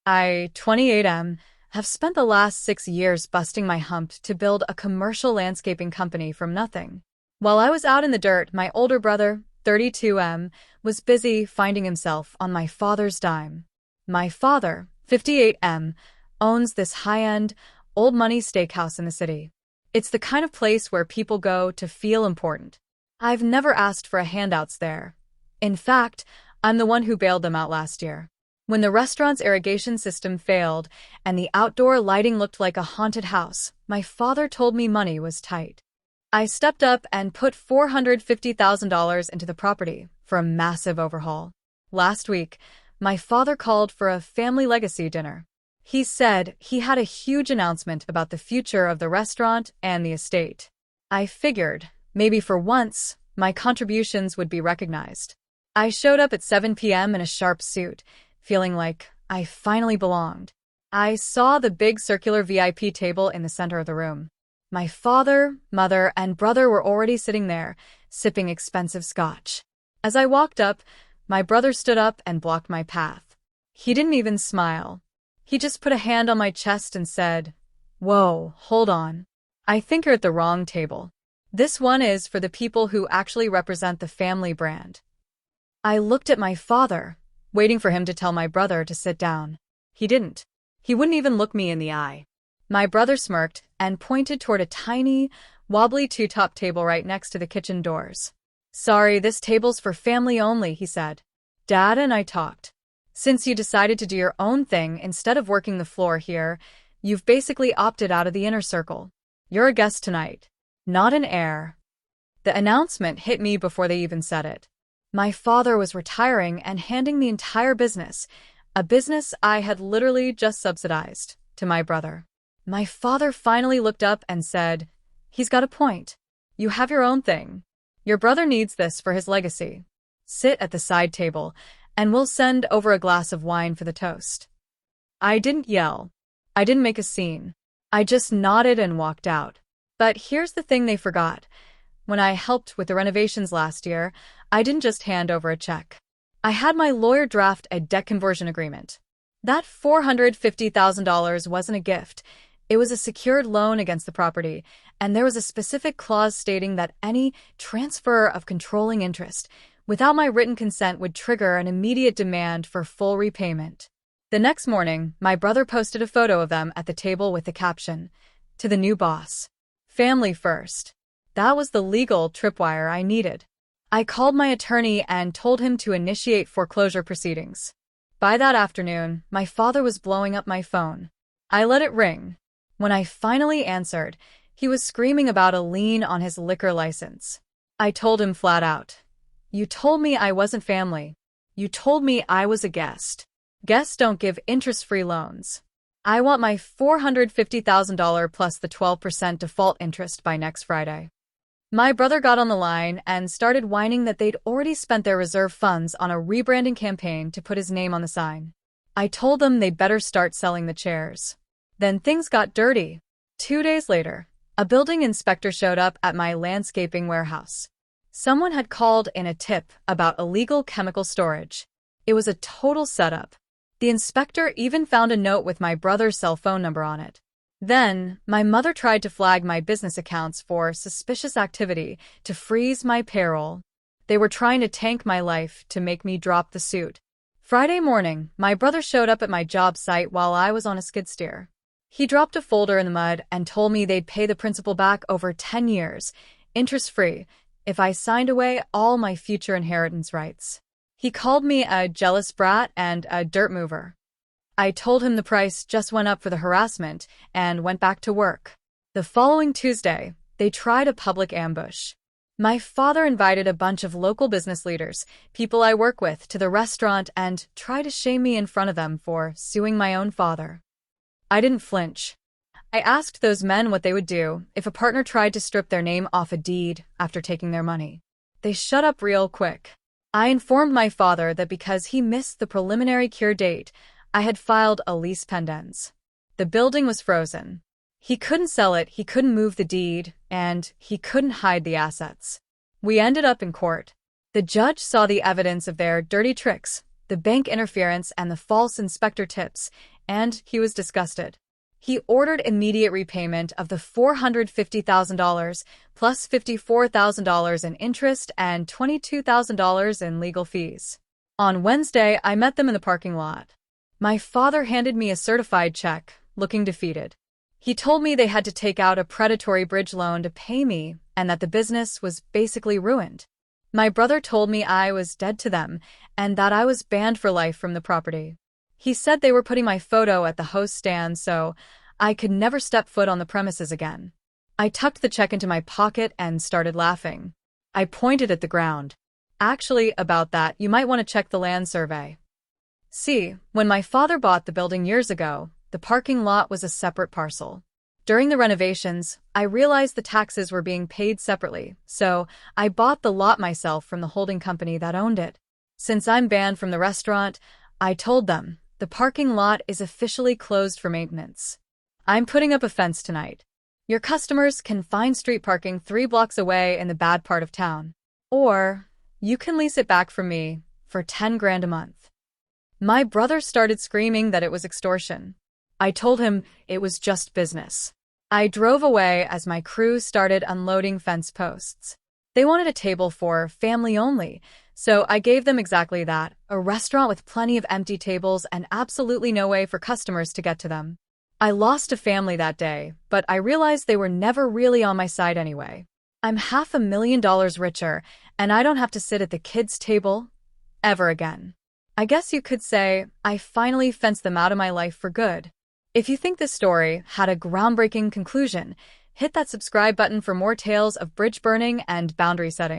I, 28M, have spent the last 6 years busting my hump to build a commercial landscaping company from nothing. While I was out in the dirt, my older brother, 32M, was busy finding himself on my father's dime. My father, 58M, owns this high-end, old-money steakhouse in the city. It's the kind of place where people go to feel important. I've never asked for handouts there. In fact, I'm the one who bailed them out last year. When the restaurant's irrigation system failed and the outdoor lighting looked like a haunted house, my father told me money was tight. I stepped up and put $450,000 into the property for a massive overhaul. Last week, my father called for a family legacy dinner. He said he had a huge announcement about the future of the restaurant and the estate. I figured, maybe for once, my contributions would be recognized. I showed up at 7 p.m. in a sharp suit, feeling like I finally belonged. I saw the big circular VIP table in the center of the room. My father, mother, and brother were already sitting there, sipping expensive scotch. As I walked up, my brother stood up and blocked my path. He didn't even smile. He just put a hand on my chest and said, "Whoa, hold on. I think you're at the wrong table. This one is for the people who actually represent the family brand." I looked at my father, waiting for him to tell my brother to sit down. He didn't. He wouldn't even look me in the eye. My brother smirked and pointed toward a tiny, wobbly two-top table right next to the kitchen doors. "Sorry, this table's for family only," he said. "Dad and I talked. Since you decided to do your own thing instead of working the floor here, you've basically opted out of the inner circle. You're a guest tonight, not an heir." The announcement hit me before they even said it. My father was retiring and handing the entire business, a business I had literally just subsidized, to my brother. My father finally looked up and said, "He's got a point. You have your own thing. Your brother needs this for his legacy. Sit at the side table, and we'll send over a glass of wine for the toast." I didn't yell. I didn't make a scene. I just nodded and walked out. But here's the thing they forgot. When I helped with the renovations last year, I didn't just hand over a check. I had my lawyer draft a debt conversion agreement. That $450,000 wasn't a gift. It was a secured loan against the property, and there was a specific clause stating that any transfer of controlling interest without my written consent would trigger an immediate demand for full repayment. The next morning, my brother posted a photo of them at the table with the caption, "To the new boss. Family first." That was the legal tripwire I needed. I called my attorney and told him to initiate foreclosure proceedings. By that afternoon, my father was blowing up my phone. I let it ring. When I finally answered, he was screaming about a lien on his liquor license. I told him flat out, "You told me I wasn't family. You told me I was a guest. Guests don't give interest-free loans. I want my $450,000 plus the 12% default interest by next Friday." My brother got on the line and started whining that they'd already spent their reserve funds on a rebranding campaign to put his name on the sign. I told them they'd better start selling the chairs. Then things got dirty. 2 days later, a building inspector showed up at my landscaping warehouse. Someone had called in a tip about illegal chemical storage. It was a total setup. The inspector even found a note with my brother's cell phone number on it. Then, my mother tried to flag my business accounts for suspicious activity to freeze my payroll. They were trying to tank my life to make me drop the suit. Friday morning, my brother showed up at my job site while I was on a skid steer. He dropped a folder in the mud and told me they'd pay the principal back over 10 years, interest-free, if I signed away all my future inheritance rights. He called me a jealous brat and a dirt mover. I told him the price just went up for the harassment and went back to work. The following Tuesday, they tried a public ambush. My father invited a bunch of local business leaders, people I work with, to the restaurant and tried to shame me in front of them for suing my own father. I didn't flinch. I asked those men what they would do if a partner tried to strip their name off a deed after taking their money. They shut up real quick. I informed my father that because he missed the preliminary cure date, I had filed a lease pendens. The building was frozen. He couldn't sell it, he couldn't move the deed, and he couldn't hide the assets. We ended up in court. The judge saw the evidence of their dirty tricks, the bank interference and the false inspector tips, and he was disgusted. He ordered immediate repayment of the $450,000 plus $54,000 in interest and $22,000 in legal fees. On Wednesday, I met them in the parking lot. My father handed me a certified check, looking defeated. He told me they had to take out a predatory bridge loan to pay me and that the business was basically ruined. My brother told me I was dead to them and that I was banned for life from the property. He said they were putting my photo at the host stand so I could never step foot on the premises again. I tucked the check into my pocket and started laughing. I pointed at the ground. Actually, about that, you might want to check the land survey. See, when my father bought the building years ago, the parking lot was a separate parcel. During the renovations, I realized the taxes were being paid separately, so I bought the lot myself from the holding company that owned it. Since I'm banned from the restaurant, I told them, the parking lot is officially closed for maintenance. I'm putting up a fence tonight. Your customers can find street parking 3 blocks away in the bad part of town. Or you can lease it back from me for $10,000 a month. My brother started screaming that it was extortion. I told him it was just business. I drove away as my crew started unloading fence posts. They wanted a table for family only, so I gave them exactly that, a restaurant with plenty of empty tables and absolutely no way for customers to get to them. I lost a family that day, but I realized they were never really on my side anyway. I'm $500,000 richer, and I don't have to sit at the kids' table ever again. I guess you could say I finally fenced them out of my life for good. If you think this story had a groundbreaking conclusion, hit that subscribe button for more tales of bridge burning and boundary setting.